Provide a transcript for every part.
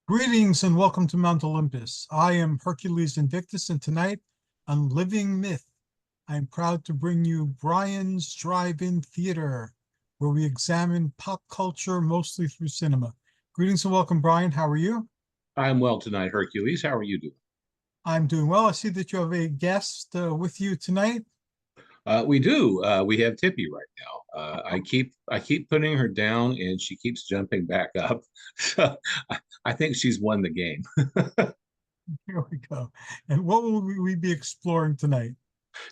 Greetings and welcome to Mount Olympus. I am Hercules Invictus, and tonight on Living Myth, I am proud to bring you Brian's Drive-In Theater, where we examine pop culture mostly through cinema. Greetings and welcome, Brian. How are you? I'm well tonight, Hercules. How are you doing? I'm doing well. I see that you have a guest with you tonight. We do. We have Tippy right now. I keep putting her down, and she keeps jumping back up. So I think she's won the game. Here we go. And what will we be exploring tonight?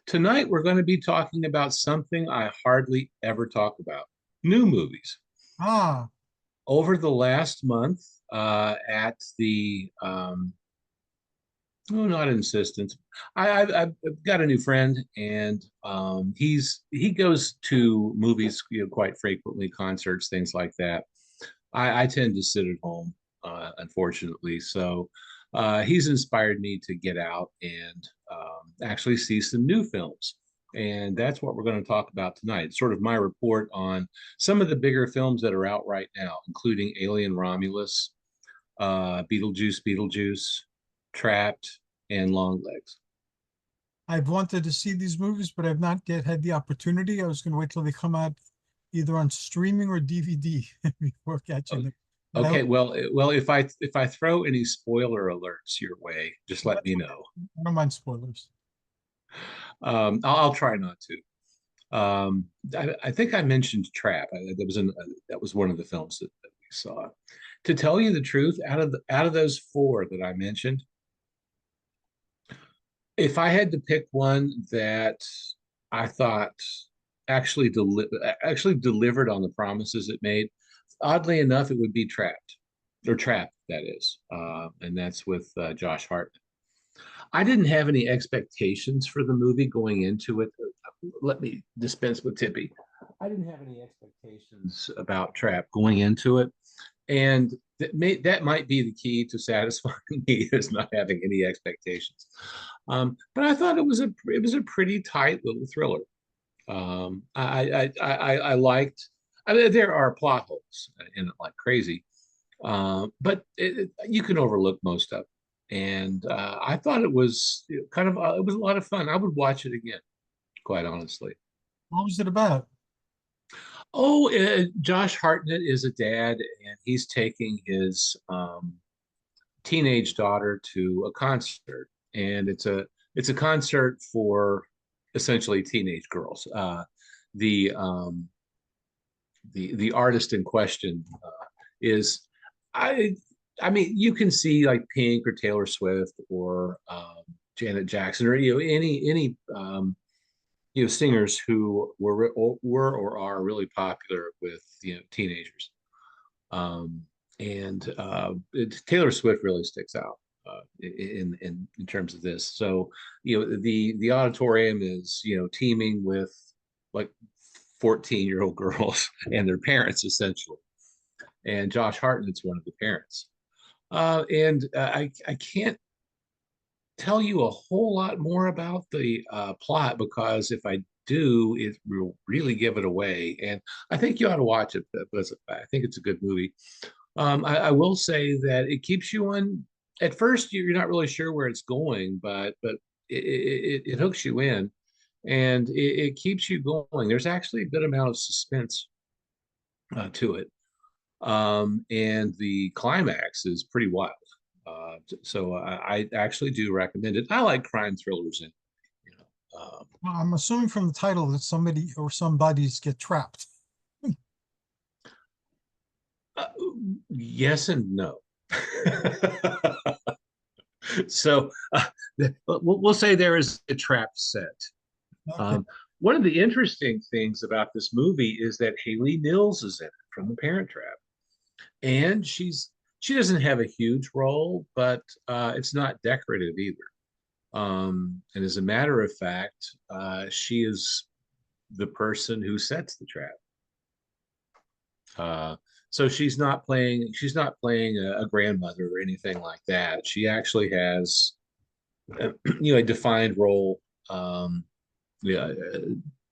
Tonight we're going to be talking about something I hardly ever talk about: new movies. Ah, Over the last month, at the oh, not insistence. I've got a new friend, and he goes to movies, quite frequently, concerts, things like that. I tend to sit at home, unfortunately. So he's inspired me to get out and actually see some new films. And that's what we're going to talk about tonight. It's sort of my report on some of the bigger films that are out right now, including Alien Romulus, Beetlejuice, Trapped, and Longlegs. I've wanted to see these movies, but I've not yet had the opportunity. I was going to wait till they come out either on streaming or DVD before catching them. But I, Okay, well, if I throw any spoiler alerts your way, just let me know. I don't mind spoilers. I'll try not to. I think I mentioned Trap. That was one of the films that we saw. To tell you the truth, out of those four that I mentioned, if I had to pick one that I thought actually delivered on the promises it made, oddly enough, it would be Trapped, that is, and that's with Josh Hartnett. I didn't have any expectations for the movie going into it. Let me dispense with Tippy. I didn't have any expectations about Trap going into it, and that might be the key to satisfying me, is not having any expectations. But I thought it was a pretty tight little thriller. I liked. I mean, there are plot holes in it like crazy, but you can overlook most of it. And I thought it was it was a lot of fun. I would watch it again, quite honestly. What was it about? Oh, Josh Hartnett is a dad, and he's taking his teenage daughter to a concert, and it's a concert for essentially teenage girls. The the artist in question is I I mean, you can see like Pink or Taylor Swift or Janet Jackson, or any singers who were or are really popular with teenagers. Um, and Taylor Swift really sticks out in terms of this. So the auditorium is teeming with like 14-year-old girls and their parents, essentially. And Josh Hartnett's one of the parents. And I can't tell you a whole lot more about the plot, because if I do, it will really give it away. And I think you ought to watch it because I think it's a good movie. I will say that it keeps you on. At first, you're not really sure where it's going, but it hooks you in, and it keeps you going. There's actually a good amount of suspense to it, and the climax is pretty wild. So I actually do recommend it. I like crime thrillers, and you Well, I'm assuming from the title that somebody or some buddies get trapped. uh, yes and no. So we'll say there is a trap set. Okay. Um, One of the interesting things about this movie is that Haley Mills is in it from The Parent Trap, and she doesn't have a huge role, but it's not decorative either. And as a matter of fact, she is the person who sets the trap. Uh, so she's not playing a grandmother or anything like that. She actually has a defined role, yeah,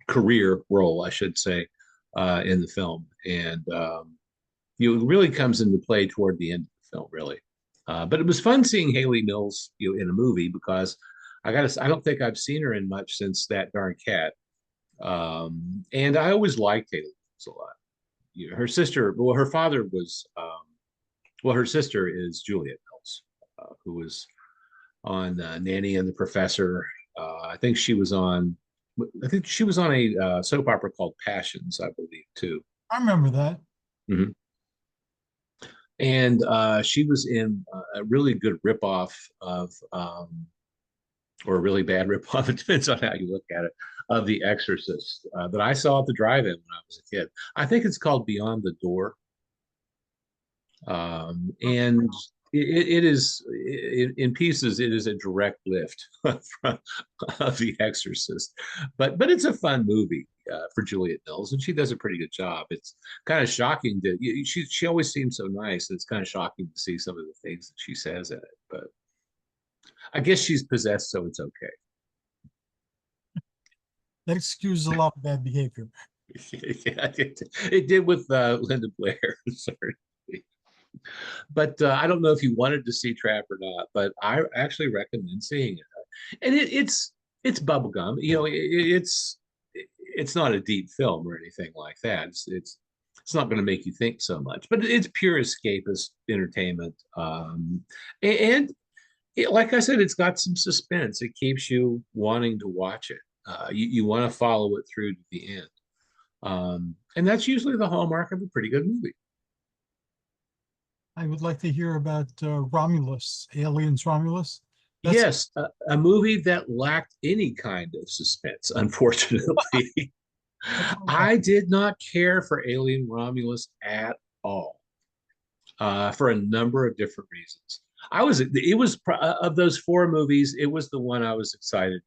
career role, I should say, in the film, and it really comes into play toward the end of the film, really. But it was fun seeing Haley Mills, in a movie because I don't think I've seen her in much since That Darn Cat. And I always liked Haley Mills a lot. Her sister, well, her father was, well, her sister is Juliet Mills, who was on Nanny and the Professor. I think she was on a soap opera called Passions, I believe, too. I remember that. Mhm. And she was in a really good ripoff of, or a really bad ripoff, it depends on how you look at it, of The Exorcist that I saw at the drive-in when I was a kid. I think it's called Beyond the Door. And it is in pieces. It is a direct lift from of The Exorcist, but it's a fun movie for Juliet Mills, and she does a pretty good job. It's kind of shocking that she always seems so nice. It's kind of shocking to see some of the things that she says in it, but I guess she's possessed, so it's okay. That excuses a lot of bad behavior. Yeah, it did with Linda Blair, sorry. But I don't know if you wanted to see Trap or not, but I actually recommend seeing it. And it's bubblegum. It's not a deep film or anything like that. It's not going to make you think so much, but it's pure escapist entertainment. And like I said, it's got some suspense. It keeps you wanting to watch it. You want to follow it through to the end. And that's usually the hallmark of a pretty good movie. I would like to hear about Romulus, Aliens Romulus. That's Yes, a movie that lacked any kind of suspense, unfortunately. I did not care for Alien Romulus at all, for a number of different reasons. It was of those four movies, it was the one I was excited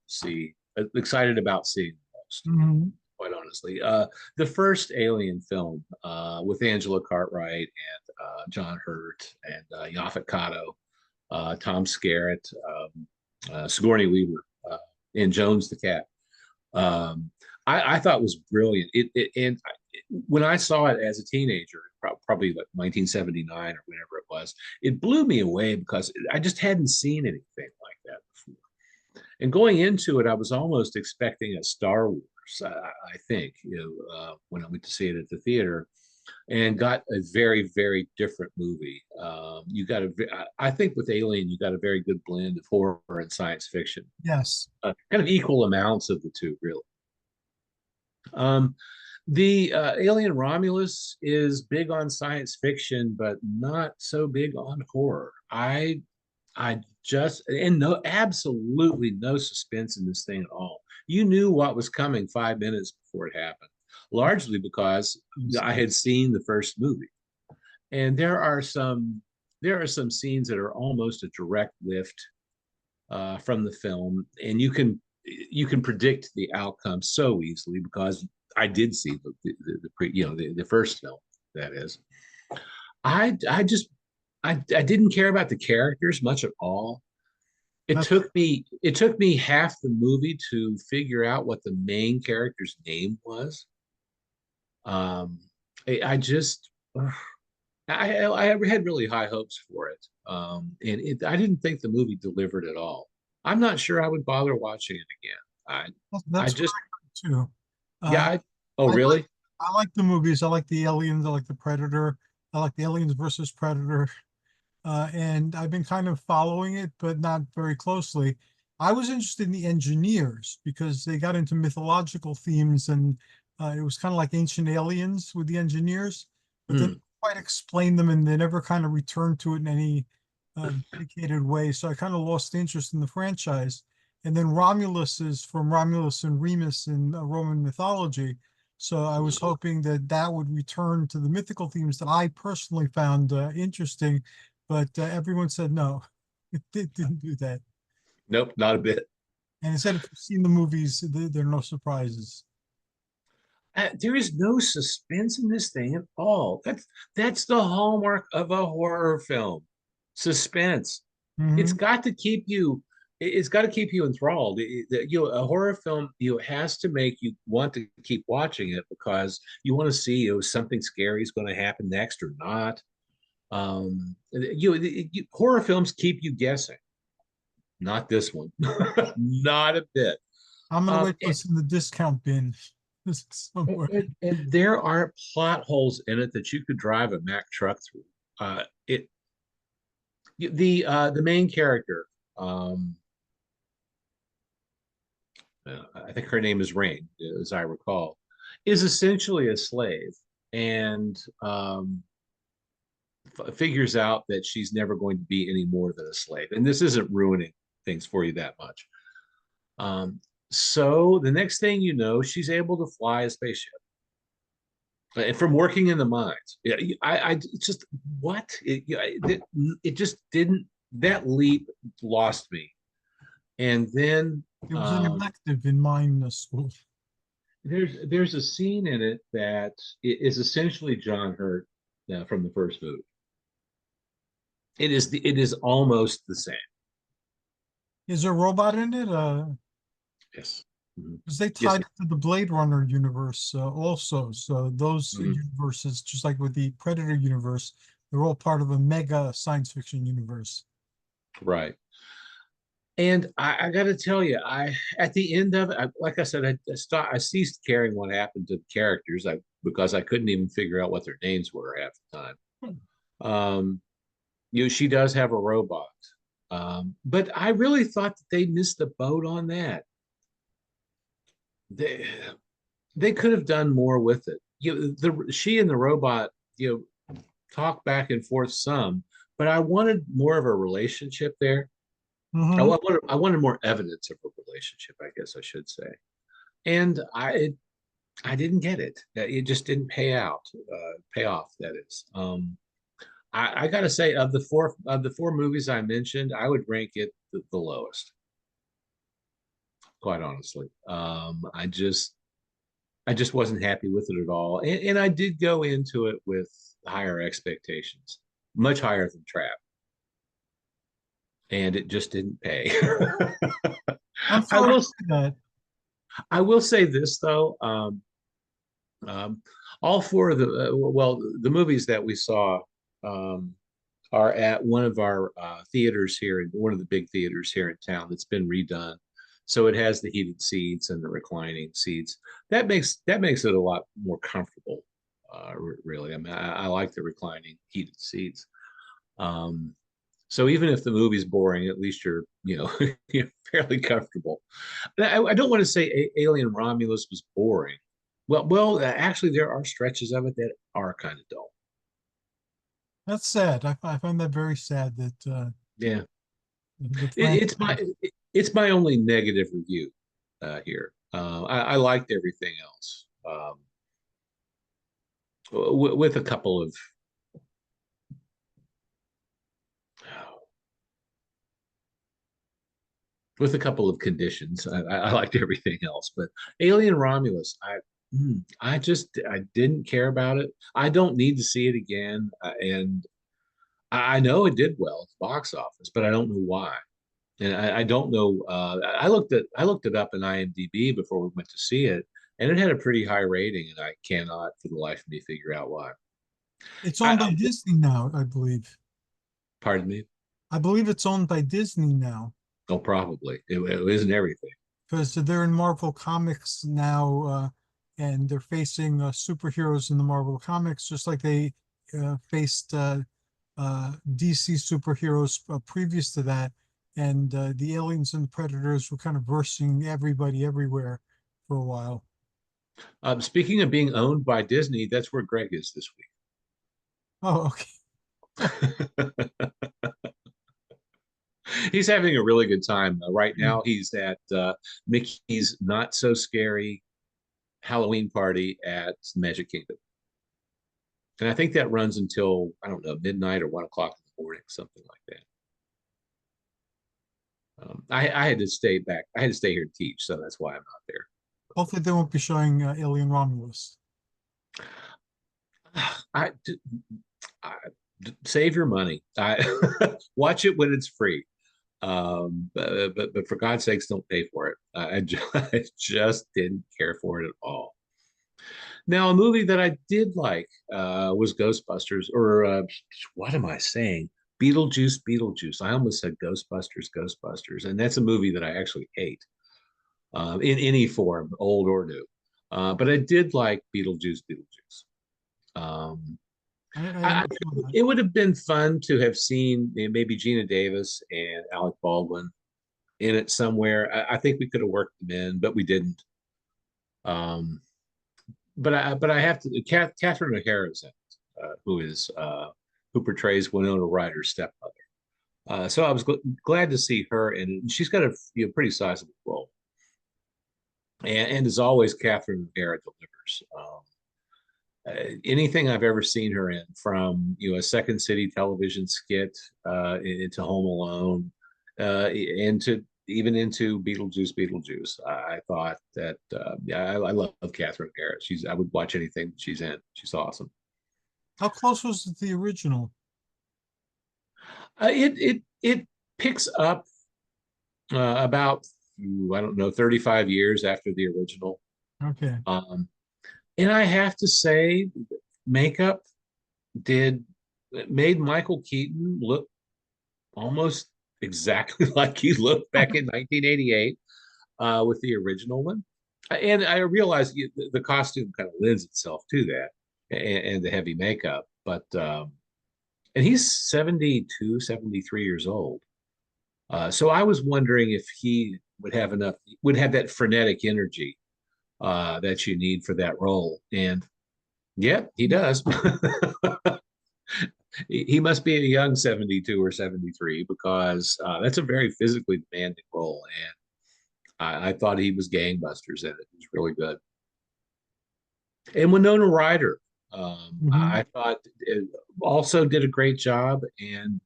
about seeing the most, Mhm. quite honestly. The first Alien film with Angela Cartwright and John Hurt and Yaphet Kotto, Tom Skerritt, Sigourney Weaver, and Jones the Cat. Um, I thought was brilliant. When I saw it as a teenager, probably like 1979 or whenever it was, it blew me away because I just hadn't seen anything like that before. And going into it, I was almost expecting a Star Wars. I think, when I went to see it at the theater, and got a very, very different movie. I think with Alien, you got a very good blend of horror and science fiction, Yes. kind of equal amounts of the two, really. Um, the Alien Romulus is big on science fiction, but not so big on horror. I just and no absolutely no suspense in this thing at all. You knew what was coming 5 minutes before it happened, largely because I had seen the first movie. And there are some scenes that are almost a direct lift from the film, and you can predict the outcome so easily because I did see the first film, that is. I just I didn't care about the characters much at all. That's It took me half the movie to figure out what the main character's name was. Um, I just I had really high hopes for it, and I didn't think the movie delivered at all. I'm not sure I would bother watching it again. I that's what just I heard too. yeah. Uh, Oh, really? I like the movies. I like the Aliens. I like the Predator. I like the Aliens versus Predator. And I've been kind of following it, but not very closely. I was interested in the engineers because they got into mythological themes, and it was kind of like Ancient Aliens with the engineers, but they Hmm. didn't quite explain them, and they never kind of returned to it in any dedicated way. So I kind of lost interest in the franchise. And then Romulus is from Romulus and Remus in Roman mythology. So I was hoping that that would return to the mythical themes that I personally found interesting, but everyone said no, it didn't do that. Nope, not a bit. And instead, if you've seen the movies, there are no surprises. There is no suspense in this thing at all. That's the hallmark of a horror film. Suspense. It's Hmm. got to keep you. It's got to keep you enthralled. A horror film, has to make you want to keep watching it because you want to see, something scary is going to happen next or not. Horror films keep you guessing. Not this one. Not a bit. I'm gonna Um, wait for this in the discount bin. This is somewhere. and there are plot holes in it that you could drive a Mack truck through. It the main character, um, I think her name is Rain, as I recall, is essentially a slave, and figures out that she's never going to be any more than a slave. And this isn't ruining things for you that much. So the next thing you know, she's able to fly a spaceship. And from working in the mines, yeah, I just what it just didn't. That leap lost me. And then It was an elective in mine school. there's a scene in it that is essentially John Hurt from the first movie. It is almost the same. Is there a robot in it? Yes. Mhm. Because they Yes. tied it to the Blade Runner universe also. So those Mhm. universes, just like with the Predator universe, they're all part of a mega science fiction universe. Right. And I got to tell you, I at the end of it, like I said, I ceased caring what happened to the characters, because I couldn't even figure out what their names were half the time. Um, she does have a robot, but I really thought that they missed the boat on that. They they could have done more with it. She and the robot, talk back and forth some, but I wanted more of a relationship there. Hmm. I wanted more evidence of a relationship, I guess I should say. And I didn't get it. It just didn't pay off. That is. I gotta say, of the four movies I mentioned, I would rank it the lowest. Quite honestly, I just wasn't happy with it at all, and I did go into it with higher expectations, much higher than Trap, and it just didn't pay. I'm I sorry to will say that. I will say this though. Um, all four of the movies that we saw um, are at one of our theaters here, in one of the big theaters here in town that's been redone. So it has the heated seats and the reclining seats. That makes it a lot more comfortable. Really, I mean, I like the reclining heated seats. Um, so even if the movie's boring, at least you're fairly comfortable. I don't want to say Alien Romulus was boring. Actually, there are stretches of it that are kind of dull. That's sad. I find that very sad that Yeah, the it, franchise. it's my it's my only negative review here. I liked everything else, with a couple of conditions. I liked everything else, but Alien Romulus, I didn't care about it. I don't need to see it again, and I know it did well at the box office, but I don't know why. And I don't know. I looked it up in IMDb before we went to see it, and it had a pretty high rating, and I cannot for the life of me figure out why. It's I, owned by I Disney now, I believe. Pardon me. I believe it's owned by Disney now Oh, probably it isn't everything. because they're in Marvel Comics now, and they're facing superheroes in the Marvel Comics, just like they faced DC superheroes previous to that. And the aliens and predators were kind of versing everybody everywhere for a while. Speaking of being owned by Disney, that's where Greg is this Oh, okay. week. He's having a really good time. Right now, he's at Mickey's Not So Scary Halloween party at Magic Kingdom. And I think that runs until, I don't know, midnight or 1 o'clock in the morning, something like that. I had to stay back. I had to stay here to teach, so that's why I'm not there. Hopefully they won't be showing Alien Romulus. I, I save your money. Watch it when it's free. But for God's sakes, don't pay for it. I just didn't care for it at all. Now, a movie that I did like was Ghostbusters, or what am I saying? Beetlejuice, Beetlejuice. I almost said Ghostbusters, Ghostbusters, and that's a movie that I actually hate in any form, old or new. But I did like Beetlejuice, Beetlejuice. Um, I never saw that. it would have been fun to have seen maybe Gina Davis and Alec Baldwin in it somewhere. I think we could have worked them in, but we didn't. Um, but I have to. Catherine O'Hara is in it, who portrays Winona Ryder's stepmother. So I was glad to see her, and she's got a pretty sizable role. And as always, Catherine O'Hara delivers. Anything I've ever seen her in, from a Second City television skit into Home Alone, into even into Beetlejuice, Beetlejuice. I thought that yeah, I love Catherine O'Hara. I would watch anything she's in. She's awesome. How close was it to the original? It picks up about I don't know 35 years after the original. Okay. Um, and I have to say, makeup did made Michael Keaton look almost exactly like he looked back in 1988 with the original one. And I realize the costume kind of lends itself to that, and the heavy makeup. But and he's 72, 73 years old. So I was wondering if he would have that frenetic energy that you need for that role. And yeah, he does. He must be a young 72 or 73, because that's a very physically demanding role. And I thought he was gangbusters in it. It was really good. And Winona Ryder, Hmm. I thought also did a great job. And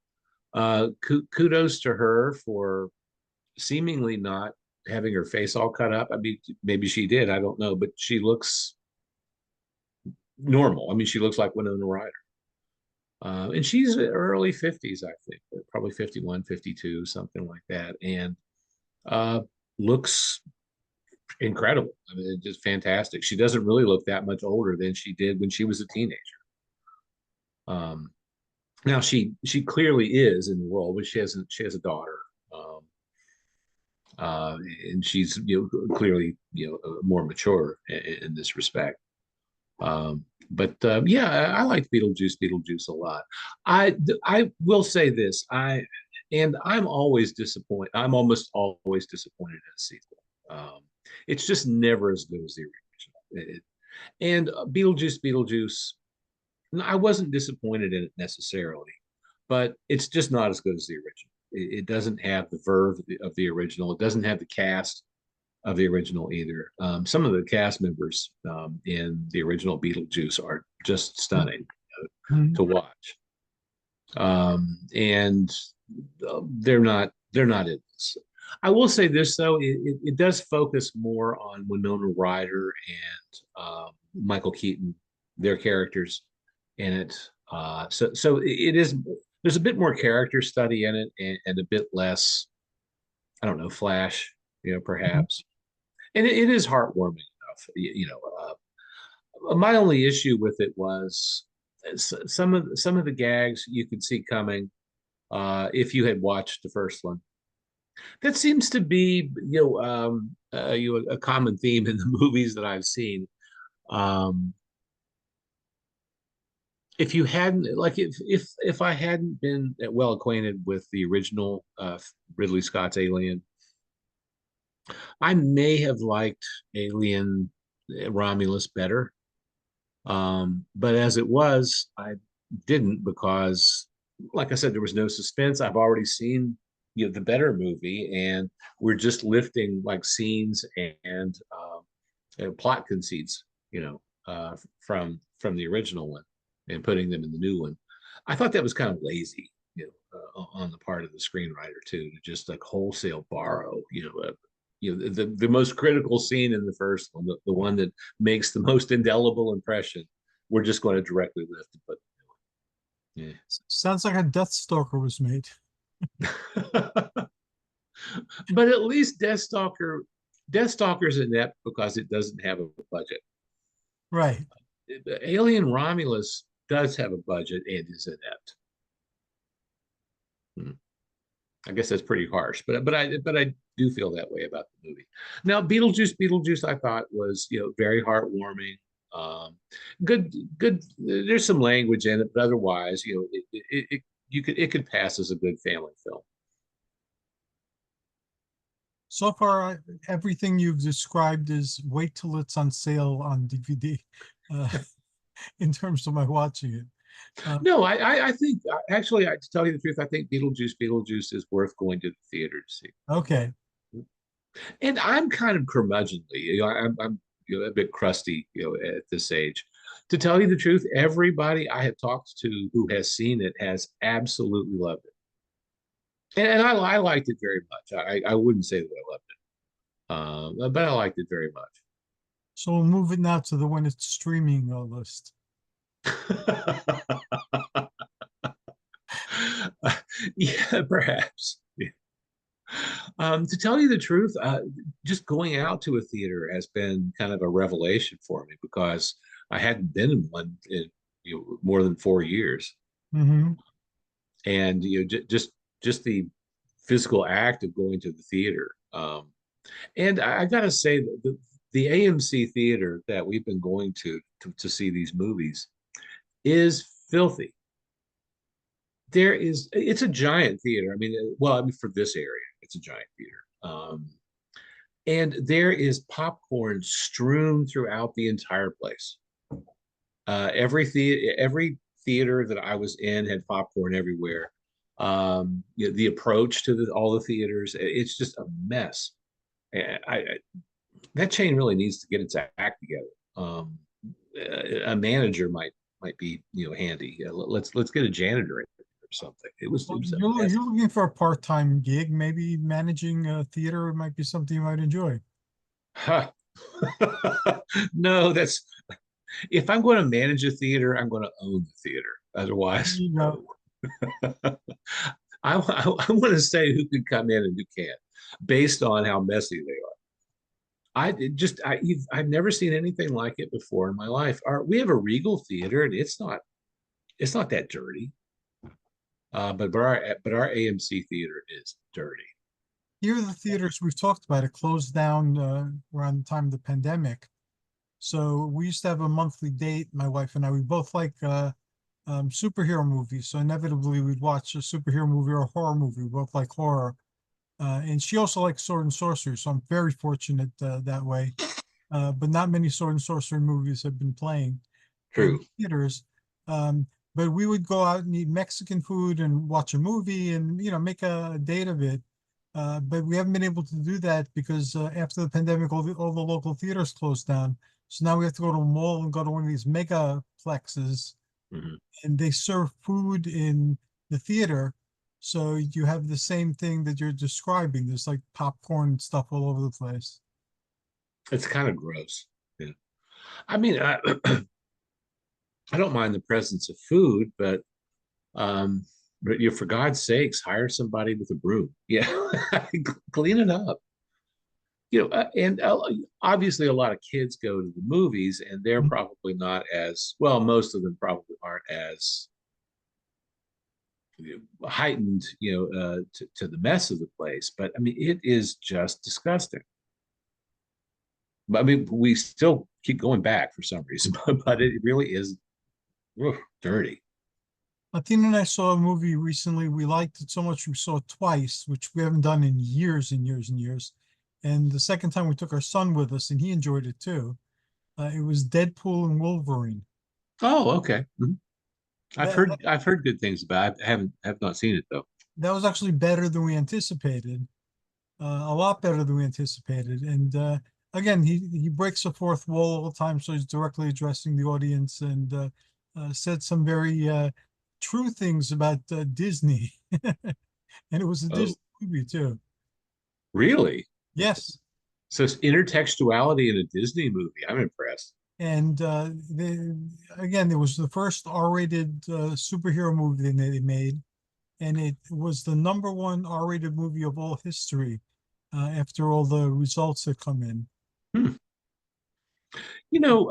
kudos to her for seemingly not having her face all cut up. I mean, maybe she did. I don't know. But she looks normal. I mean, she looks like Winona Ryder. And she's early 50s, I think, probably 51, 52, something like that. And uh, looks incredible. I mean, it's just fantastic. She doesn't really look that much older than she did when she was a teenager. Um, Now she clearly is in the role, but she has a daughter, um, and she's clearly more mature in this respect. But yeah, I liked Beetlejuice a lot. I will say this, I'm always disappointed. I'm almost always disappointed in a sequel. It's just never as good as the original. And Beetlejuice, I wasn't disappointed in it necessarily, but it's just not as good as the original. It doesn't have the verve of the original. It doesn't have the cast of the original either. Some of the cast members in the original Beetlejuice are just stunning Hmm. to watch, and they're not in this. I will say this though, it does focus more on Winona Ryder and Michael Keaton, their characters in it. So it is. There's a bit more character study in it, and a bit less, I don't know, flash, perhaps. And it is heartwarming enough. My only issue with it was some of the gags you could see coming if you had watched the first one. That seems to be a common theme in the movies that I've seen. Um, if you hadn't like if I hadn't been well acquainted with the original Ridley Scott's Alien, I may have liked Alien Romulus better. But as it was, I didn't, because, like I said, there was no suspense. I've already seen the better movie, and we're just lifting like scenes and plot conceits, from the original one, and putting them in the new one. I thought that was kind of lazy, on the part of the screenwriter too, to just like wholesale borrow, the most critical scene in the first one, the one that makes the most indelible impression. We're just going to directly lift it, but yeah. Sounds like a Death Stalker was made. But at least Deathstalker's inept because it doesn't have a budget. Right. Alien Romulus does have a budget and is inept. Hmm. I guess that's pretty harsh, but I do feel that way about the movie. Now, Beetlejuice, I thought was very heartwarming. Um, good. There's some language in it, but otherwise, it could pass as a good family film. So far, everything you've described is wait till it's on sale on DVD, uh, in terms of my watching it. No, I think actually, to tell you the truth, I think Beetlejuice is worth going to the theater to see. Okay. And I'm kind of curmudgeonly. I'm a bit crusty, at this age. To tell you the truth, everybody I have talked to who has seen it has absolutely loved it, and I liked it very much. I wouldn't say that I loved it, but I liked it very So we'll move it now to the when it's streaming list. much. Yeah, perhaps. Yeah. To tell you the truth, just going out to a theater has been kind of a revelation for me because I hadn't been in one in more than 4 years, Hmm. and just the physical act of going to the theater. And I got to say that the AMC theater that we've been going to see these movies is filthy. It's a giant theater. I mean, well, I mean for this area, it's a giant theater. And there is popcorn strewn throughout the entire place. Every theater that I was in had popcorn everywhere. The approach to all the theaters, it's just a mess. That chain really needs to get its act together. A manager might be handy. Let's get a janitor in or something. It Well, was a you're mess. looking for a part-time gig. Maybe managing a theater might be something you might enjoy. Huh. No, that's if I'm going to manage a theater, I'm going to own the theater. Otherwise, You know, no. I want to say who can come in and who can't, based on how messy they are. I've never seen anything like it before in my life. We have a Regal theater, and it's not that dirty. But our AMC theater is dirty. here are the theaters we've talked about. It closed down around the time of the pandemic. So we used to have a monthly date, my wife and I. We both like superhero movies. So inevitably we'd watch a superhero movie or a horror movie. We both like horror. And she also likes sword and sorcery. So I'm very fortunate that way. But not many sword and sorcery movies have been playing in True. theaters. Um, but we would go out and eat Mexican food and watch a movie and make a date of it. But we haven't been able to do that because after the pandemic, all the local theaters closed down. So now we have to go to a mall and go to one of these mega plexes, Mhm. and they serve food in the theater. So you have the same thing that you're describing. There's like popcorn and stuff all over the place. It's kind of gross. Yeah. I mean, I don't mind the presence of food, um, but for God's sakes, hire somebody with a broom. Yeah, clean it up. And obviously, a lot of kids go to the movies, and they're probably not as well. Most of them probably aren't as heightened, to the mess of the place. But I mean, it is just disgusting. But I mean, we still keep going back for some reason, but it really is dirty. Athena and I saw a movie recently. We liked it so much we saw it twice, which we haven't done in years and years and years. And the second time we took our son with us, and he enjoyed it too. It was Deadpool and Wolverine. Oh, okay. Mhm. I've That, heard I've heard good things about it. I have not seen it though. that was actually better than we anticipated. A lot better than we anticipated. And again, he breaks the fourth wall all the time, so he's directly addressing the audience and said some very true things about Disney. And it was a Oh, Disney movie too. really? Yes. So it's intertextuality in a Disney movie. I'm impressed. And again, it was the first R-rated superhero movie they made, and it was the number one R-rated movie of all history after all the results that come in. Hmm. You know,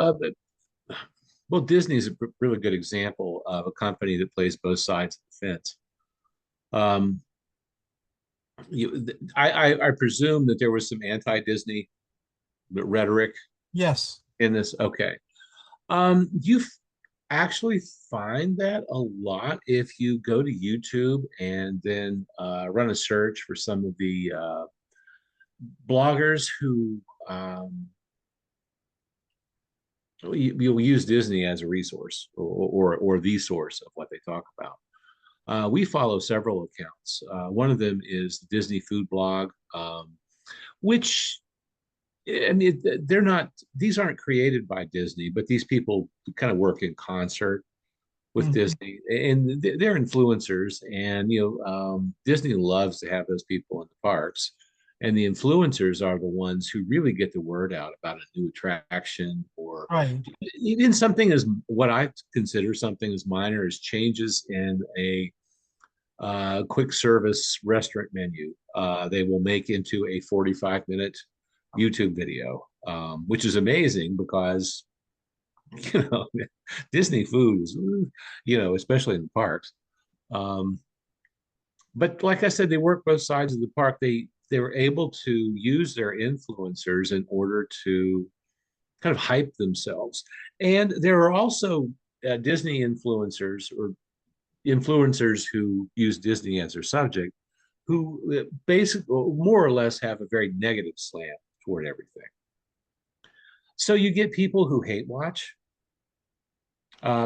Well, Disney is a really good example of a company that plays both sides of the fence. Um, I presume that there was some anti-Disney rhetoric Yes. in this. Okay. You actually find that a lot if you go to YouTube and then run a search for some of the bloggers who you'll use Disney as a resource or the source of what they talk about. We follow several accounts. One of them is the Disney Food Blog, which I mean, they're not, these aren't created by Disney, but these people kind of work in concert with Mhm. Disney, and they're influencers. And Disney loves to have those people in the parks, and the influencers are the ones who really get the word out about a new attraction, or Right. even something as what I consider something as minor as changes in a quick service restaurant menu. They will make into a 45-minute YouTube video, which is amazing because you know Disney food is, especially in the parks. Um, but like I said, they work both sides of the park. They were able to use their influencers in order to kind of hype themselves. And there are also Disney influencers or influencers who use Disney as their subject, who basically more or less have a very negative slant toward everything. So you get people who hate watch.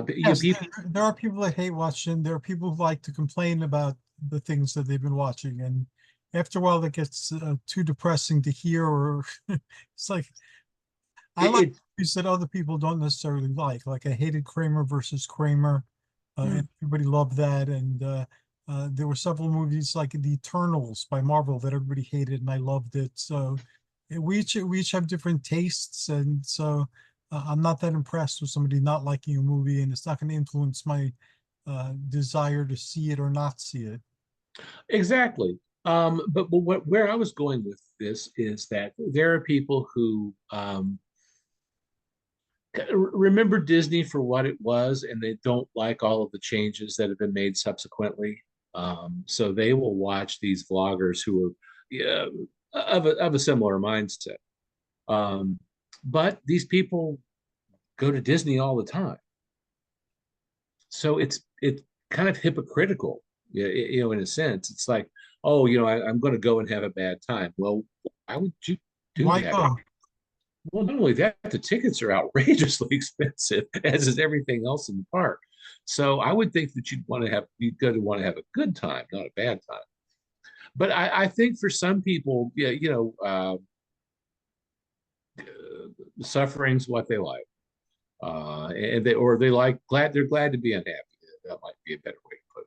Yes, People, there are people that hate watching. There are people who like to complain about the things that they've been watching, and after a while, that gets too depressing to hear. Or it's like I like it, movies that other people don't necessarily like. Like I hated Kramer versus Kramer, and it everybody loved that. And there were several movies like The Eternals by Marvel that everybody hated, and I loved it. So we each have different tastes, and so I'm not that impressed with somebody not liking a movie, and it's not going to influence my desire to see it or not see it. exactly. But where I was going with this is that there are people who remember Disney for what it was, and they don't like all of the changes that have been made subsequently. So they will watch these vloggers who are yeah, of a similar mindset. Um, but these people go to Disney all the time, so it's kind of hypocritical, in a sense. It's like, oh, I'm going to go and have a bad time. Well, why would you do Why that? go? Well, not only that, the tickets are outrageously expensive, as is everything else in the park. So I would think that you're going to want to have a good time, not a bad time. But I think for some people, yeah, suffering's what they like, and they like they're glad to be unhappy. That might be a better way to put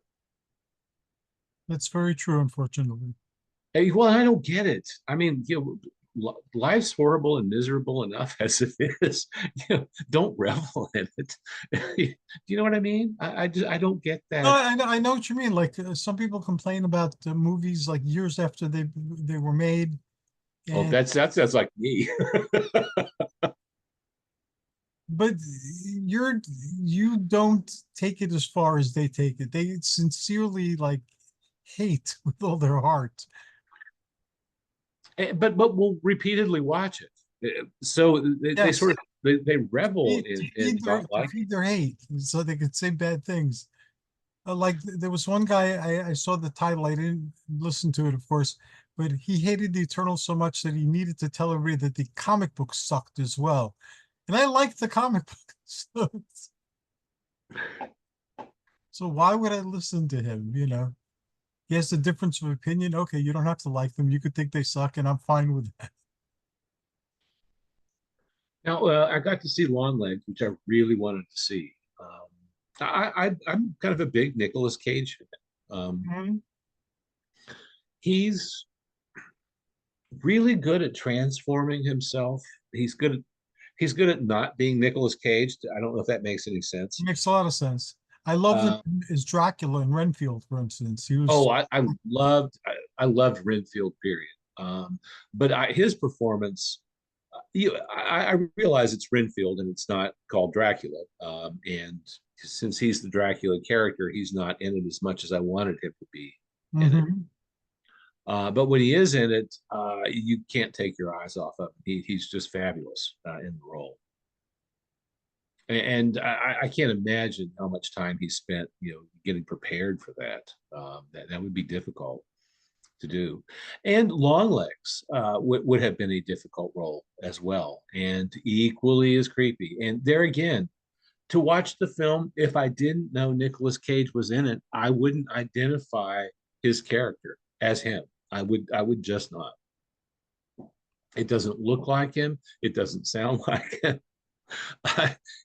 That's very true, unfortunately. it. Hey, well, I don't get it. I mean, life's horrible and miserable enough as it is. Don't revel in it. Do you know what I mean? I don't get No, that. I know what you mean. Like some people complain about the movies like years after they were made, Oh, and that's like me. but you don't take it as far as they take it. They sincerely like hate with all their heart. But we'll repeatedly watch it. So they Yes, sort of they revel in not to liking feed their hate, so they could say bad things. Like there was one guy I saw the title. I didn't listen to it, of course, but he hated the Eternals so much that he needed to tell everybody that the comic book sucked as well. And I liked the comic book, so why would I listen to him? He has a difference of opinion. Okay, you don't have to like them. You could think they suck, and I'm fine with that. Now, I got to see Longlegs, which I really wanted to see. I'm kind of a big Nicolas Cage fan. Mhm. He's really good at transforming himself. He's good at not being Nicolas Cage. I don't know if that makes any sense. Makes a lot of sense. I loved him Uh, as Dracula in Renfield, for instance. He was oh, I loved Renfield, period. But his performance, I realize it's Renfield and it's not called Dracula. And since he's the Dracula character, he's not in it as much as I wanted him to be in it. Hmm. But when he is in it, you can't take your eyes off of him. He's just fabulous in the role. And I can't imagine how much time he spent, getting prepared for that. That would be difficult to do. And Longlegs would have been a difficult role as well, and equally as creepy. And there again, to watch the film, if I didn't know Nicolas Cage was in it, I wouldn't identify his character as him. I would just not. It doesn't look like him. It doesn't sound like him.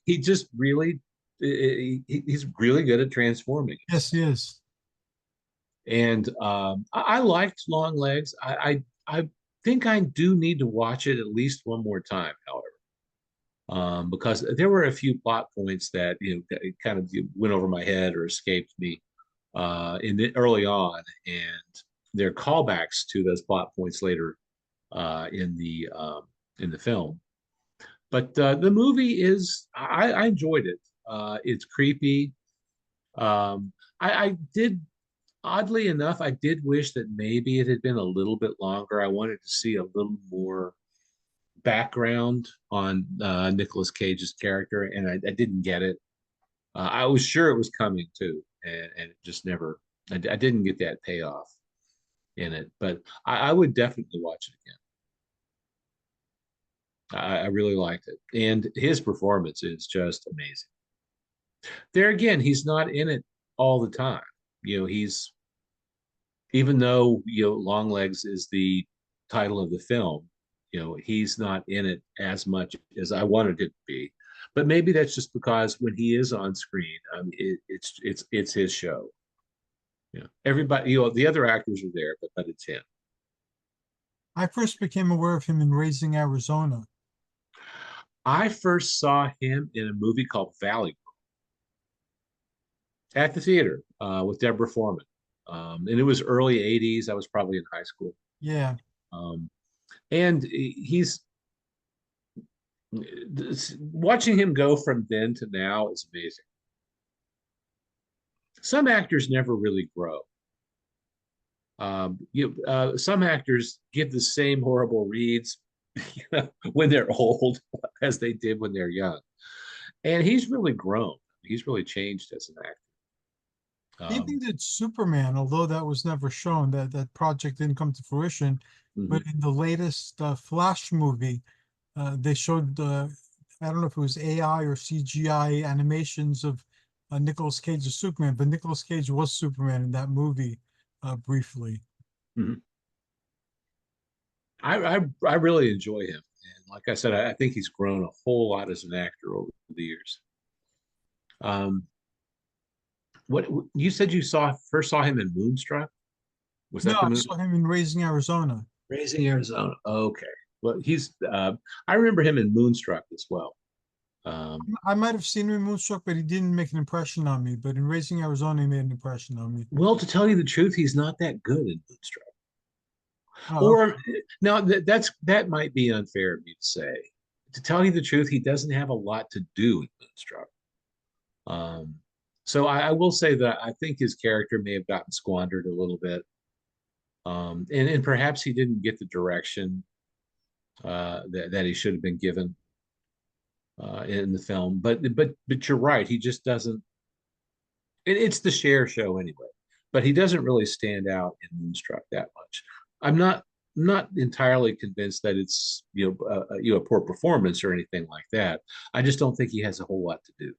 He just really, he's really good at transforming Yes, himself. he is. And I liked Long Legs. I think I do need to watch it at least one more time, however, because there were a few plot points that that kind of went over my head or escaped me early on, and there are callbacks to those plot points later in the film. But the movie is I enjoyed it. It's creepy. I did oddly enough, I did wish that maybe it had been a little bit longer. I wanted to see a little more background on Nicolas Cage's character, and I didn't get it. I was sure it was coming too, and it just never. I didn't get that payoff in it, but I would definitely watch it again. I really liked it, and his performance is just amazing. There again, he's not in it all the time. He's even though Longlegs is the title of the film, he's not in it as much as I wanted it to be. But maybe that's just because when he is on screen, it's his show. Everybody, the other actors are there, but it's him. I first became aware of him in Raising Arizona. I first saw him in a movie called Valley at the theater with Deborah Foreman. And it was early 80s. I was probably in high school. Yeah. Um, and he's watching him go from then to now is amazing. Some actors never really grow. Some actors give the same horrible reads when they're old as they did when they're young. And he's really grown. He's really changed as an actor. He even did Superman, although that was never shown. That project didn't come to fruition. But in the latest Flash movie, they showed I don't know if it was AI or CGI animations of Nicolas Cage as Superman, but Nicolas Cage was Superman in that movie briefly. Mhm. I really enjoy him, and like I said, I think he's grown a whole lot as an actor over the years. Um, what you said you first saw him in Moonstruck? Was No, that the I movie? saw him in Raising Arizona. Raising Arizona. Okay. Well, he's. I remember him in Moonstruck as well. I might have seen him in Moonstruck, but he didn't make an impression on me. But in Raising Arizona, he made an impression on me. Well, to tell you the truth, he's not that good in Moonstruck. Oh, Or now that might be unfair of me to say. To tell you the truth, he doesn't have a lot to do in Moonstruck. Um, so I will say that I think his character may have gotten squandered a little bit, and perhaps he didn't get the direction that he should have been given in the film. But you're right, he just doesn't. It's the Cher show anyway, but he doesn't really stand out in Moonstruck that much. I'm not entirely convinced that it's a poor performance or anything like that. I just don't think he has a whole lot to do.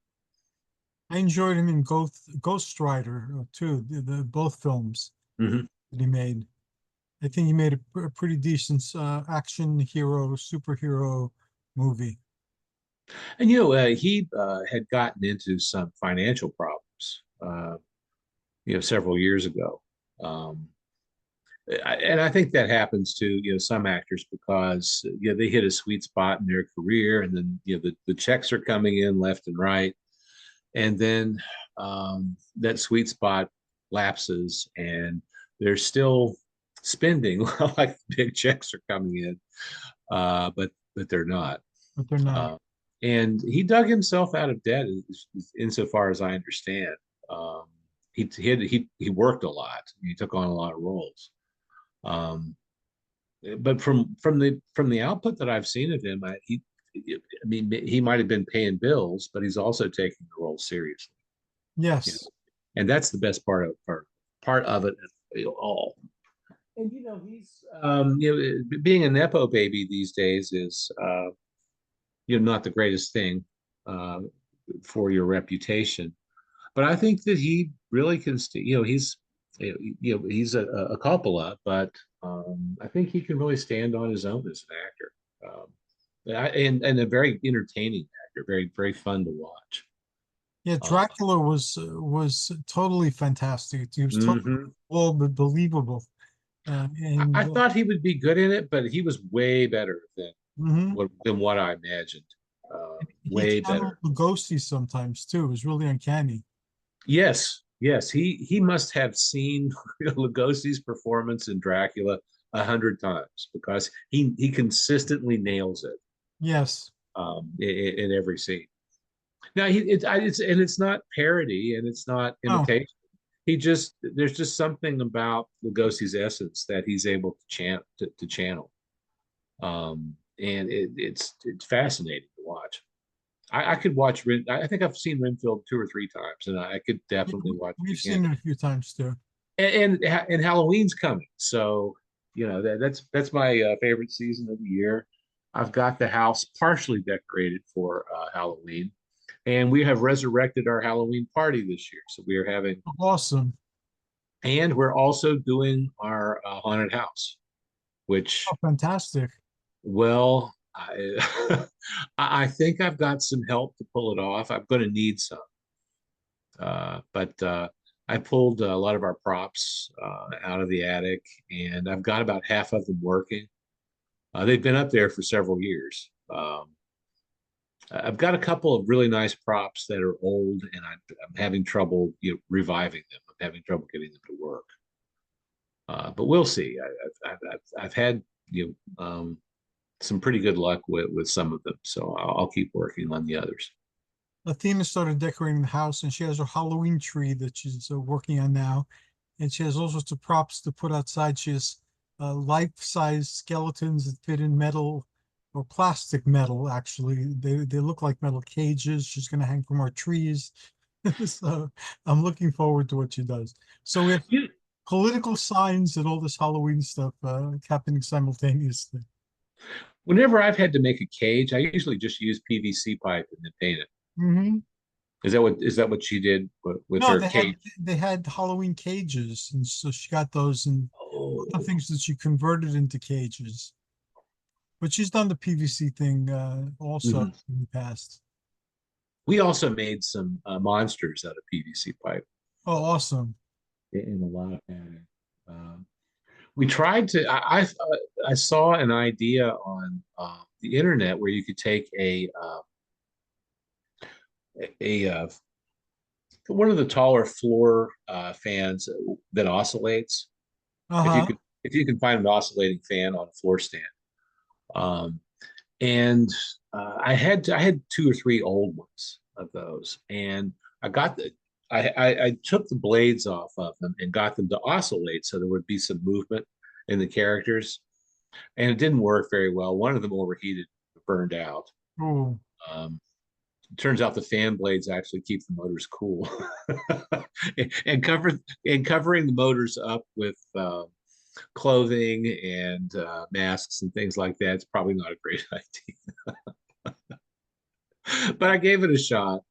I enjoyed him in Ghost Rider too. Both films Mhm. that he made. I think he made a pretty decent action hero superhero movie. And he had gotten into some financial problems, several years ago. Um, and I think that happens to some actors because they hit a sweet spot in their career, and then the checks are coming in left and right, and then that sweet spot lapses, and they're still spending like big checks are coming in, but but they're not. but they're not. Uh, and he dug himself out of debt, insofar as I understand. Um, he worked a lot. He took on a lot of roles. Um, but from the output that I've seen of him, I mean, he might have been paying bills, but he's also taking the role seriously. You know, Yes. and that's the best part of it all. And he's being a nepo baby these days is not the greatest thing uh, for your reputation. But I think that he really can. He's a Coppola, but I think he can really stand on his own as an actor, and a very entertaining actor, very very fun to watch. Yeah, Uh, Dracula was totally fantastic. He was totally mhm. all but believable. I And thought he would be good in it, but he was way better than mhm. what I imagined. He Way channeled better. the ghosties sometimes too. It was really uncanny. Yes, yes. He must have seen Lugosi's performance in Dracula 100 times because he consistently nails it Yes. in every scene. Now it's not parody and it's not Oh, imitation. There's just something about Lugosi's essence that he's able to channel, and it's fascinating to watch. I could watch Ren. I think I've seen Renfield 2 or 3 times, and I could yeah, definitely watch it we've again. seen it a few times too. And Halloween's coming, so that's my favorite season of the year. I've got the house partially decorated for Halloween, and we have resurrected our Halloween party this year. So we are having, Awesome. and we're also doing our haunted house, Oh, which, fantastic. well, I think I've got some help to pull it off. I'm going to need some. But I pulled a lot of our props out of the attic, and I've got about half of them working. They've been up there for several years. I've got a couple of really nice props that are old, and I'm having trouble, reviving them. I'm having trouble getting them to work. But we'll see. I've had some pretty good luck with some of them, so I'll keep working on the others. Athena started decorating the house, and she has her Halloween tree that she's working on now. And she has all sorts of props to put outside. She has life-size skeletons that fit in metal or plastic metal, actually. They look like metal cages. She's going to hang from our trees. So I'm looking forward to what she does. So we have You, political signs and all this Halloween stuff happening simultaneously. Whenever I've had to make a cage, I usually just use PVC pipe and then paint it. Hmm. Is that what she did with No, her they cage? had Halloween cages, and so she got those and other Oh. things that she converted into cages. But she's done the PVC thing also Mhm. in the past. We also made some monsters out of PVC pipe Oh, awesome. in a lot of padding. Um, we tried to. I saw an idea on the internet where you could take a one of the taller floor fans that oscillates. If you Uh-huh. could if you can find an oscillating fan on a floor stand, um, and I had 2 or 3 old ones of those, and I got the I took the blades off of them and got them to oscillate so there would be some movement in the characters, and it didn't work very well. One of them overheated, burned out. Oh, Um, it turns out the fan blades actually keep the motors cool, and covering the motors up with clothing and masks and things like that. It's probably not a great idea, but I gave it a shot,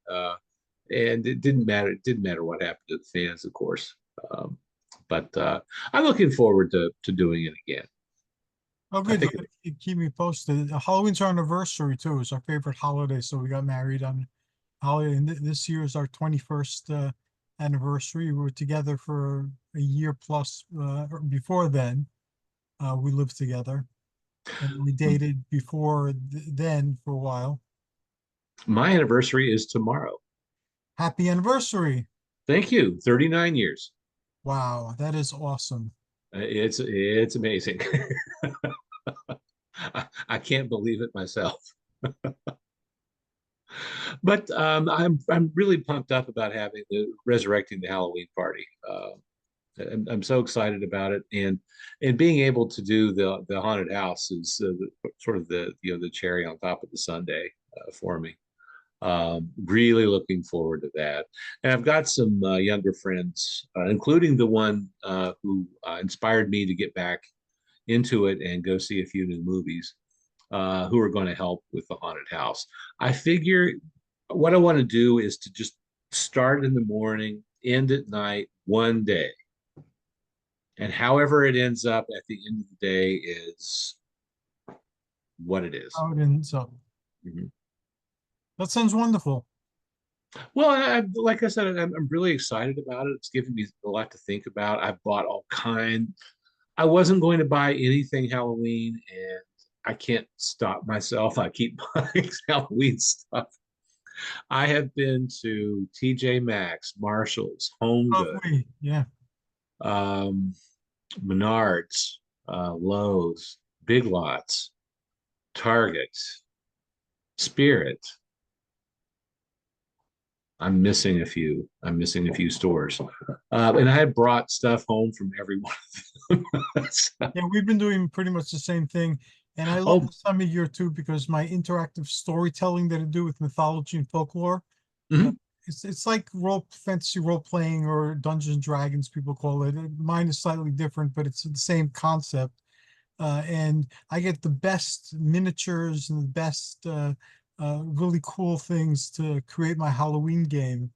and it didn't matter. It didn't matter what happened to the fans, of course. Um, but I'm looking forward to doing it again. oh, I good. think. You keep me posted. Halloween's our anniversary too. It's our favorite holiday, so we got married on holiday, and this year is our 21st anniversary. We were together for a year plus. Or before then, we lived together, and we dated before then for a while. My anniversary is tomorrow. Happy anniversary! Thank you. 39 years. Wow, that is awesome. It's amazing. I can't believe it myself. But I'm really pumped up about having resurrecting the Halloween party. I'm so excited about it, and being able to do the haunted house is sort of the the cherry on top of the sundae for me. Really looking forward to that. And I've got some younger friends, including the one who inspired me to get back into it and go see a few new movies, who are going to help with the haunted house. I figure what I want to do is to just start in the morning, end at night, one day. And however it ends up at the end of the day is what it is. How it ends up. Mhm. That sounds wonderful. Well, like I said, I'm really excited about it. It's given me a lot to think about. I've bought all kind. I wasn't going to buy anything Halloween, and I can't stop myself. I keep buying Halloween stuff. I have been to TJ Maxx, Marshalls, Home Goods, Lovely. Yeah. um, Menards, Lowe's, Big Lots, Target, Spirit. I'm missing a few. I'm missing a few stores, and I had brought stuff home from every one of them. So- Yeah, we've been doing pretty much the same thing. And I love oh, this time of year too, because my interactive storytelling that I do with mythology and folklore, uh, mhm. it's like fantasy role playing or Dungeons and Dragons, people call it. Mine is slightly different, but it's the same concept. And I get the best miniatures and the best really cool things to create my Halloween game.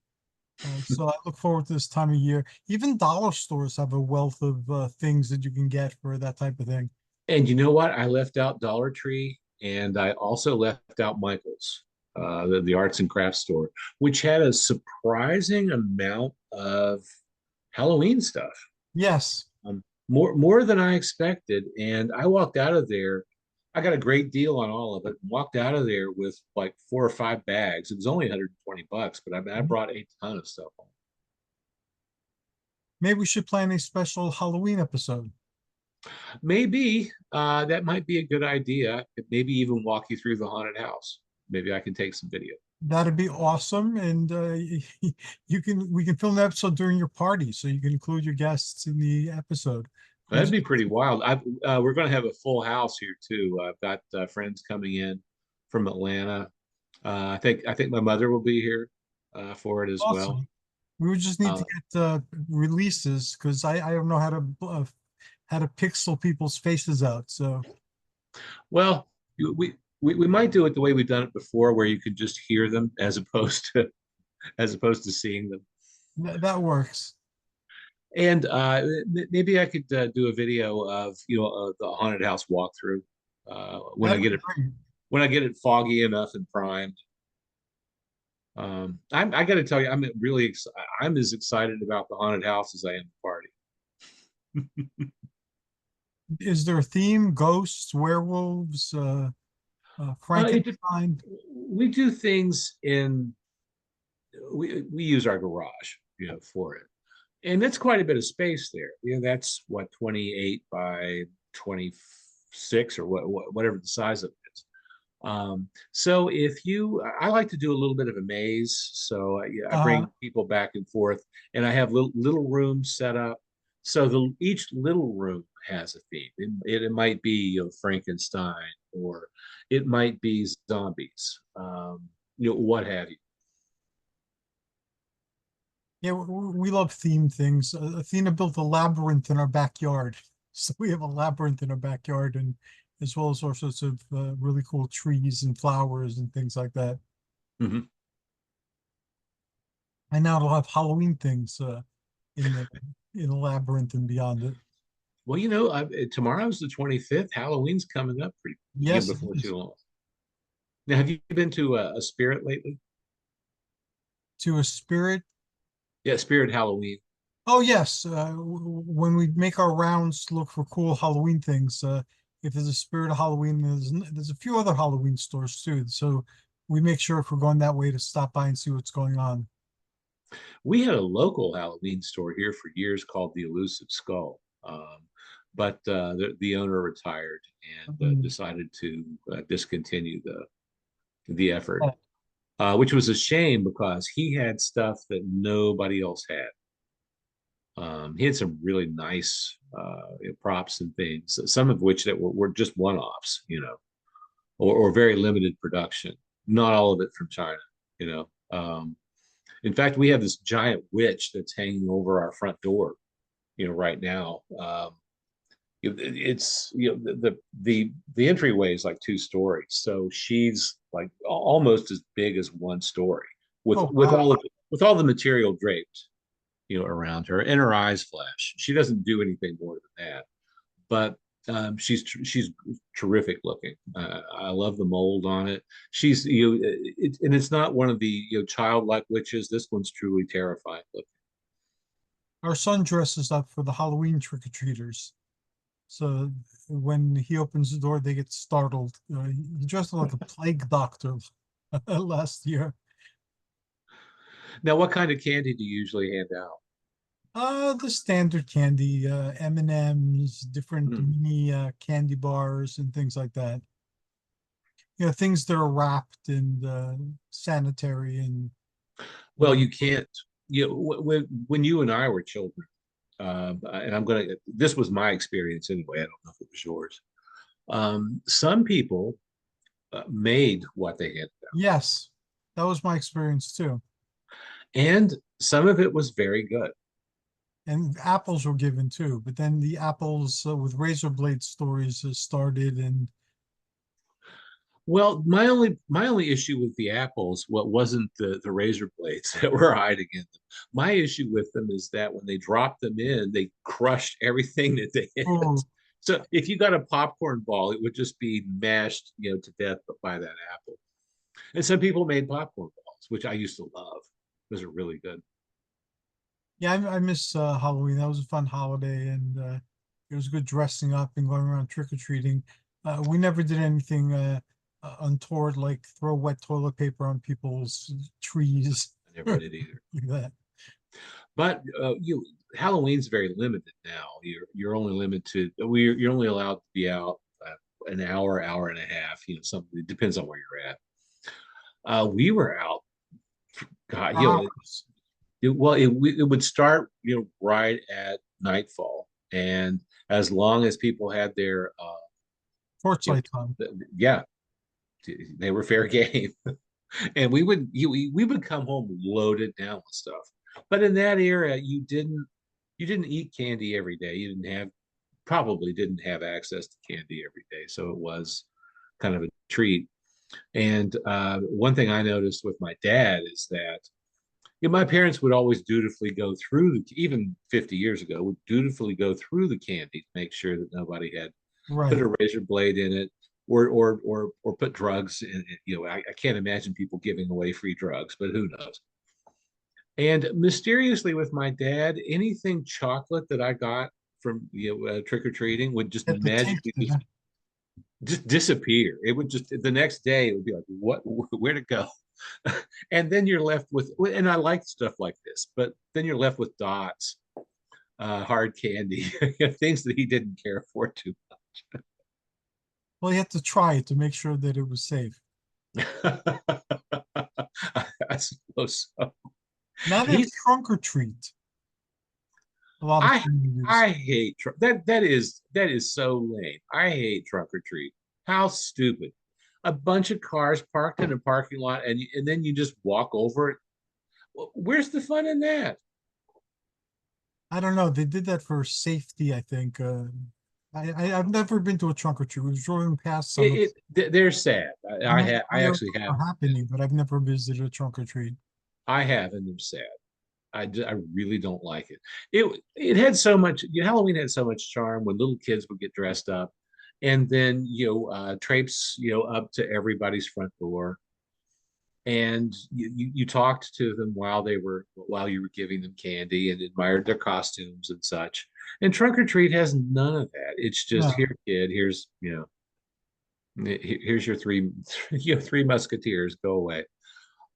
So I look forward to this time of year. Even dollar stores have a wealth of things that you can get for that type of thing. And you know what? I left out Dollar Tree, and I also left out Michael's, the arts and crafts store, which had a surprising amount of Halloween stuff, Yes. more than I expected. And I walked out of there. I got a great deal on all of it. Walked out of there with like 4 or 5 bags. It was only 120 bucks, but I mean, I brought a ton of stuff home. Maybe we should plan a special Halloween episode. Maybe that might be a good idea. Maybe even walk you through the haunted house. Maybe I can take some video. That'd be awesome. And we can film the episode during your party, so you can include your guests in the episode. That'd be pretty wild. We're going to have a full house here too. I've got friends coming in from Atlanta. I think my mother will be here for it as well. Awesome. We would just need Uh, to get releases because I don't know how to pixel people's faces out. So well, we might do it the way we've done it before, where you could just hear them as opposed to seeing them. that works. And maybe I could do a video of the haunted house walkthrough when I That'd get be it great. foggy enough and primed. I got to tell you, I'm as excited about the haunted house as I am the party. Is there a theme? Ghosts, werewolves, It, Frankenstein? we do things in we use our garage, for it, and that's quite a bit of space there. That's what 28 by 26 or whatever the size of it is. So I like to do a little bit of a maze. So I Uh, bring people back and forth, and I have little rooms set up. So each little room has a theme. It might be Frankenstein, or it might be zombies, what have you. yeah, we love theme things. Athena built a labyrinth in our backyard, so we have a labyrinth in our backyard, and as well as all sorts of really cool trees and flowers and things like that. Mhm. And now it'll have Halloween things in the labyrinth and beyond it. Well, tomorrow's the 25th. Halloween's coming up pretty Yes, it before is. too long. Now, have you been to a Spirit lately? To a spirit. Yeah, Spirit Halloween. Oh yes, when we make our rounds to look for cool Halloween things, if there's a Spirit of Halloween, there's a few other Halloween stores too. So we make sure if we're going that way to stop by and see what's going on. We had a local Halloween store here for years called the Elusive Skull. but the owner retired and Mm. decided to discontinue the effort, Oh, which was a shame because he had stuff that nobody else had. He had some really nice props and things, some of which that were just one-offs, or very limited production. Not all of it from China, you know. In fact, we have this giant witch that's hanging over our front door, right now. It's the entryway is like 2 stories, so she's like almost as big as 1 story with oh wow. with all the material draped, around her, and her eyes flash. She doesn't do anything more than that, but she's terrific looking. I love the mold on it. She's and it's not one of the childlike witches. This one's truly terrifying looking. Our son dresses up for the Halloween trick-or-treaters. So when he opens the door, they get startled. He dressed up like a plague doctor last year. Now, what kind of candy do you usually hand out? The standard candy, M&Ms, different Hmm. mini candy bars and things like that. Things that are wrapped and sanitary and Well, uh, you can't. When you and I were children, and This was my experience anyway. I don't know if it was yours. Some people made what they handed out, yes, that was my experience too. and some of it was very good. And apples were given too, but then the apples with razor blade stories started, and Well, my only issue with the apples, what wasn't the razor blades that were hiding in them. My issue with them is that when they dropped them in, they crushed everything that they hit. oh, So if you got a popcorn ball, it would just be mashed, to death by that apple. And some people made popcorn balls, which I used to love. Those are really good. yeah, I miss Halloween. That was a fun holiday, and it was good dressing up and going around trick-or-treating. We never did anything untoward, like throw wet toilet paper on people's trees I never like did either. that. But Halloween's very limited now. You're only limited. You're only allowed to be out an hour, hour and a half. Something, it depends on where you're at. We were out. God, Hours. it would start right at nightfall, and as long as people had their you Torchlight time. yeah, they were fair game. And we would come home loaded down with stuff. But in that era, you didn't eat candy every day. You probably didn't have access to candy every day, so it was kind of a treat. And one thing I noticed with my dad is that my parents would always dutifully go through even 50 years ago, would dutifully go through the candy to make sure that nobody had put Right. a razor blade in it, or put drugs in it. I can't imagine people giving away free drugs, but who knows? And mysteriously, with my dad, anything chocolate that I got from trick or treating would just At the taste magically of that. just disappear. It would just the next day it would be like, what? Where to go? And then you're left with, and I like stuff like this, but then you're left with dots, hard candy, things that he didn't care for too Well, you had to try it to make sure that it was safe. much. I suppose so. Now they have He's trunk or treat. A lot of I communities. I hate that is so lame. I hate trunk or treat. How stupid. A bunch of cars parked in a parking lot, and then you just walk over it. Where's the fun in that? I don't know. They did that for safety, I think. I've never been to a trunk or treat. We've driven past some of. They're sad. I know I they actually have are happening, but I've never visited a trunk or treat. I have, and they're sad. I really don't like it. It had so much. Halloween had so much charm when little kids would get dressed up, and then traipse up to everybody's front door, and you talked to them while you were giving them candy and admired their costumes and such. And trunk or treat has none of that. It's just, No, here, kid. Here's your three three musketeers. Go away.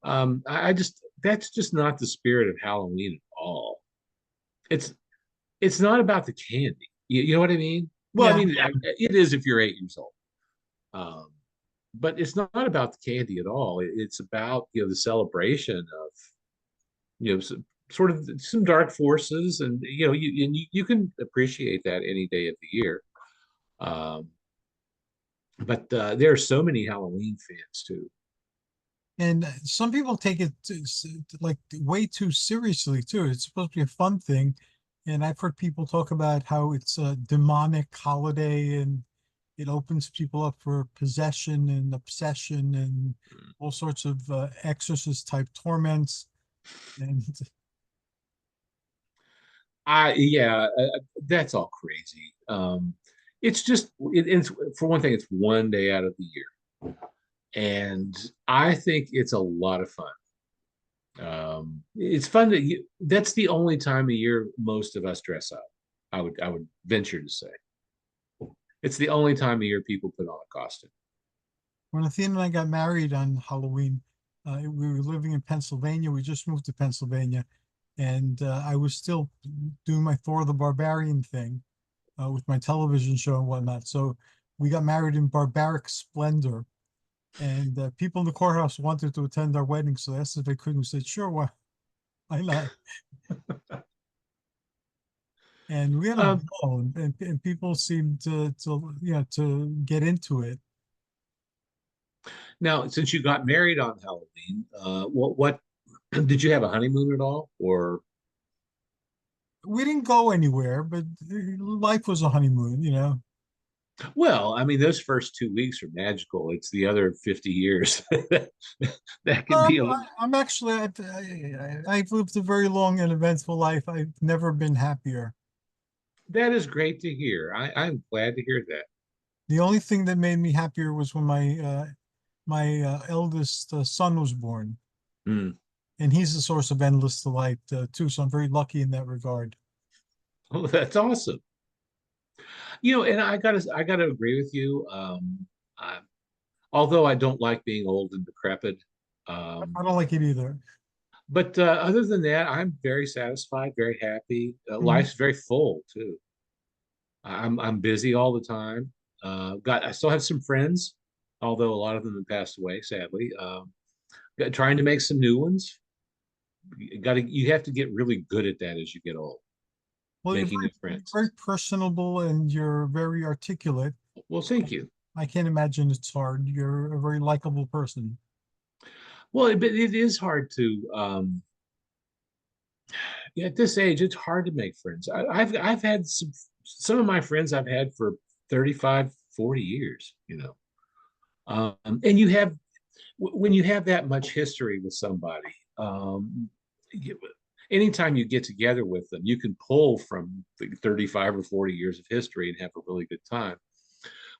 I just That's just not the spirit of Halloween at all. It's it's not about the candy. You know what I mean? Well, I Yeah, mean, it is if you're 8 years old. Um, but it's not about the candy at all. It's about, the celebration of, sort of some dark forces, and you can appreciate that any day of the year. Um, but there are so many Halloween fans too. and some people take it like way too seriously too. It's supposed to be a fun thing, and I've heard people talk about how it's a demonic holiday and it opens people up for possession and obsession and all sorts of exorcist type torments. And Yeah, that's all crazy. It's just it's for one thing, it's one day out of the year, and I think it's a lot of fun. It's fun that's the only time of year most of us dress up. I would venture to say it's the only time of year people put on a costume. when Athena and I got married on Halloween, we were living in Pennsylvania. We just moved to Pennsylvania, and I was still doing my Thor the Barbarian thing with my television show and whatnot. So we got married in barbaric splendor, and people in the courthouse wanted to attend our wedding, so they asked if they could. We said, "Sure, why not?" And we had a Um, ball, and people seemed to get into it. Now, since you got married on Halloween, what did you have a honeymoon at all, or We didn't go anywhere, but life was a honeymoon. well, I mean, those first 2 weeks are magical. It's the other 50 years that can be a little. I'm actually, I've lived a very long and eventful life. I've never been happier. That is great to hear. I'm glad to hear that. The only thing that made me happier was when my eldest son was born, Mm. and he's a source of endless delight too. So I'm very lucky in that regard. Oh, that's awesome. And I gotta agree with you. I, although I don't like being old and decrepit, I don't like it either. but other than that, I'm very satisfied, very happy. Mhm. Life's very full too. I'm busy all the time. I still have some friends, although a lot of them have passed away, sadly. Trying to make some new ones. You have to get really good at that as you get old, Well, making new you're friends. very personable and you're very articulate. Well, thank you. I can't imagine it's hard. You're a very likable person. Well, but it is hard to yeah, at this age, it's hard to make friends. I've had some of my friends I've had for 35, 40 years, and when you have that much history with somebody, you, anytime you get together with them, you can pull from the 35 or 40 years of history and have a really good time.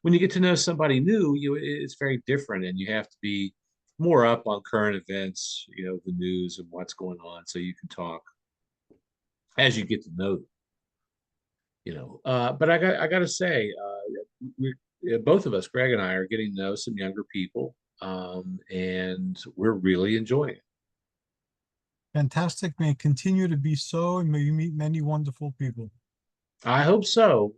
When you get to know somebody new, it's very different, and you have to be more up on current events, the news and what's going on, so you can talk as you get to know them. But I got to say, we both of us, Greg and I, are getting to know some younger people, and we're really enjoying it. Fantastic. May it continue to be so, and may you meet many wonderful people. I hope so.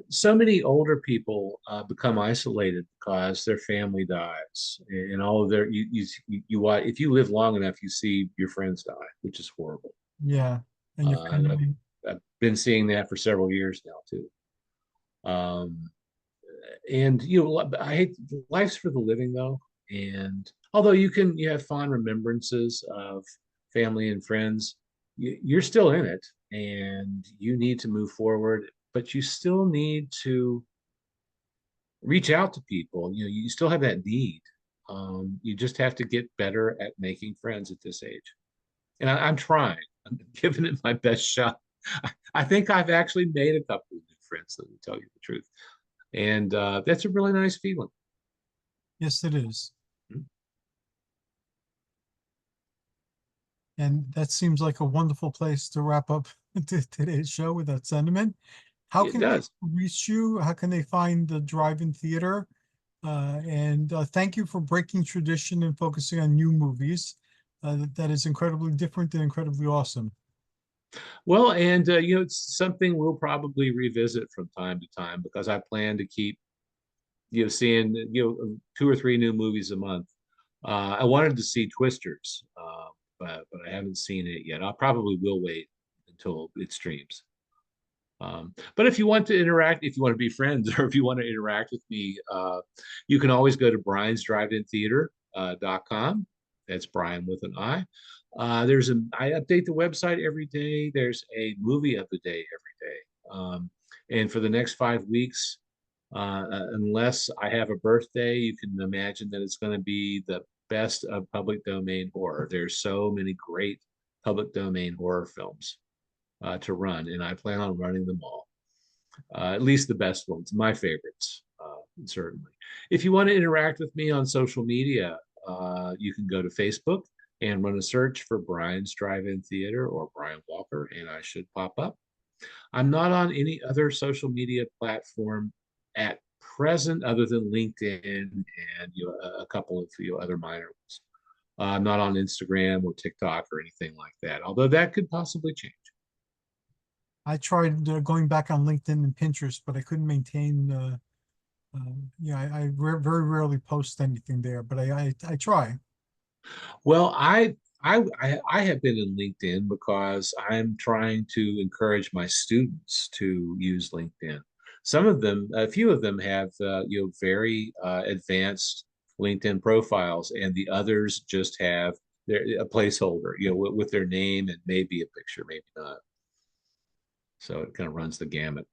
So many older people become isolated because their family dies, and all of their if you live long enough, you see your friends die, which is horrible. Yeah. And your And family. I've been seeing that for several years now too. Um, and I hate life's for the living though. And although you have fond remembrances of family and friends, you're still in it, and you need to move forward, but you still need to reach out to people. You still have that need. You just have to get better at making friends at this age. And I'm trying. I'm giving it my best shot. I think I've actually made a couple of new friends, let me tell you the truth. And that's a really nice feeling. Yes, it is. And that seems like a wonderful place to wrap up today's show with that sentiment. How It can does. people reach you? How can they find the drive-in theater? And thank you for breaking tradition and focusing on new movies. That is incredibly different and incredibly awesome. Well, and it's something we'll probably revisit from time to time because I plan to keep seeing 2 or 3 new movies a month. I wanted to see Twisters, but I haven't seen it yet. I probably will wait until it streams. But if you want to interact, if you want to be friends, or if you want to interact with me, you can always go to Brian's Drive-In Theater.com. That's Brian with an I. I update the website every day. There's a movie of the day every day. And for the next 5 weeks, unless I have a birthday, you can imagine that it's going to be the best of public domain horror. There's so many great public domain horror films to run, and I plan on running them all. At least the best ones, my favorites, certainly. If you want to interact with me on social media, you can go to Facebook and run a search for Brian's Drive-In Theater or Brian Walker, and I should pop up. I'm not on any other social media platform at present other than LinkedIn and a couple of other minor ones. I'm not on Instagram or TikTok or anything like that, although that could possibly change. I tried going back on LinkedIn and Pinterest, but I couldn't maintain. Very rarely post anything there, but I try. Well, I have been in LinkedIn because I'm trying to encourage my students to use LinkedIn. Some of them, a few of them have very advanced LinkedIn profiles, and the others just have a placeholder, with their name and maybe a picture, maybe not. So it kind of runs the gamut.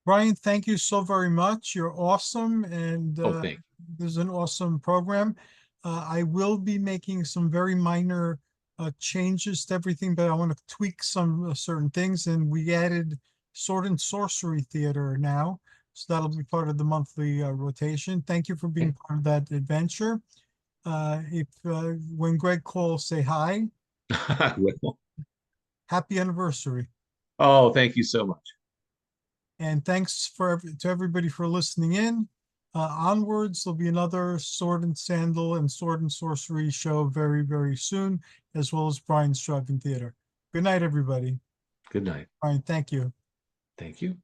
Brian, thank you so very much. You're awesome, and Oh, thank this is an awesome program. I will be making some very minor changes to everything, but I want to tweak some certain things. And we added Sword and Sorcery Theater now, so that'll be part of the monthly rotation. Thank you for being part of that adventure. If when Greg calls, say hi. I will. Happy anniversary. Oh, thank you so much. And thanks to everybody for listening in. Onwards, there'll be another Sword and Sandal and Sword and Sorcery show very, very soon, as well as Brian's Drive-In Theater. Good night, everybody. Good night. Brian, thank you. Thank you.